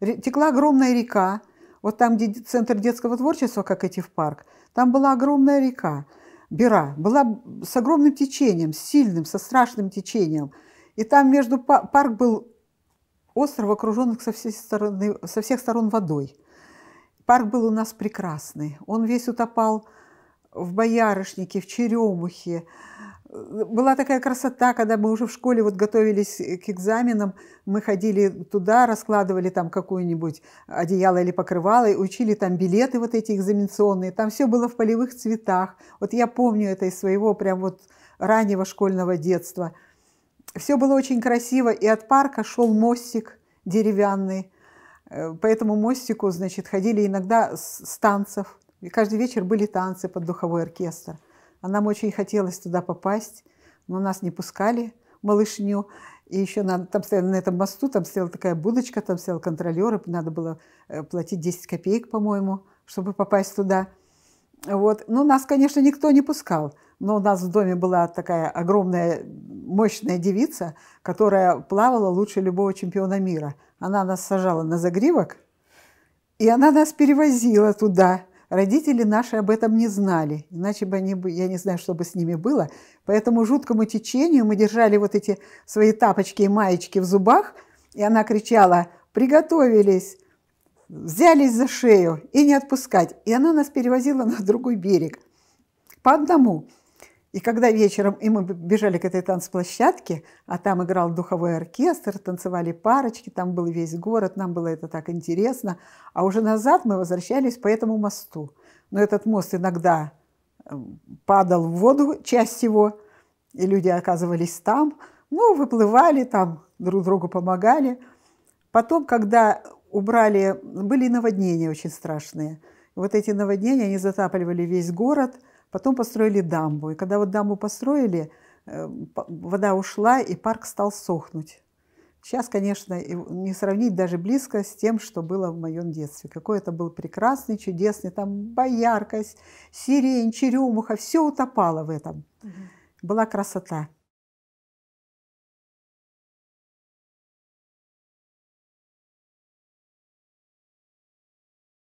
Текла огромная река. Вот там, где центр детского творчества, как идти в парк, там была огромная река. Бира была с огромным течением, с сильным, со страшным течением. И там между парк был остров, окруженный со всех сторон водой. Парк был у нас прекрасный. Он весь утопал в боярышнике, в черемухе. Была такая красота, когда мы уже в школе вот готовились к экзаменам, мы ходили туда, раскладывали там какое-нибудь одеяло или покрывало, и учили там билеты вот эти экзаменационные. Там все было в полевых цветах. Вот я помню это из своего прям вот раннего школьного детства. Все было очень красиво, и от парка шел мостик деревянный. По этому мостику, значит, ходили иногда с танцев. И каждый вечер были танцы под духовой оркестр. А нам очень хотелось туда попасть, но нас не пускали, малышню. И еще там стояли на этом мосту, там стояла такая будочка, там стоял контролер, и надо было платить 10 копеек, по-моему, чтобы попасть туда. Вот. Ну, нас, конечно, никто не пускал, но у нас в доме была такая огромная, мощная девица, которая плавала лучше любого чемпиона мира. Она нас сажала на загривок, и она нас перевозила туда. Родители наши об этом не знали, иначе бы они, я не знаю, что бы с ними было. По этому жуткому течению мы держали вот эти свои тапочки и маечки в зубах, и она кричала: «Приготовились!» Взялись за шею и не отпускать. И она нас перевозила на другой берег по одному. И когда вечером, и мы бежали к этой танцплощадке, а там играл духовой оркестр, танцевали парочки, там был весь город, нам было это так интересно. А уже назад мы возвращались по этому мосту. Но этот мост иногда падал в воду, часть его, и люди оказывались там. Ну, выплывали там, друг другу помогали. Потом, когда убрали, были наводнения очень страшные. Вот эти наводнения, они затапливали весь город. Потом построили дамбу. И когда вот дамбу построили, вода ушла, и парк стал сохнуть. Сейчас, конечно, не сравнить даже близко с тем, что было в моем детстве. Какой это был прекрасный, чудесный. Там боярка, сирень, черемуха, все утопало в этом. Была красота.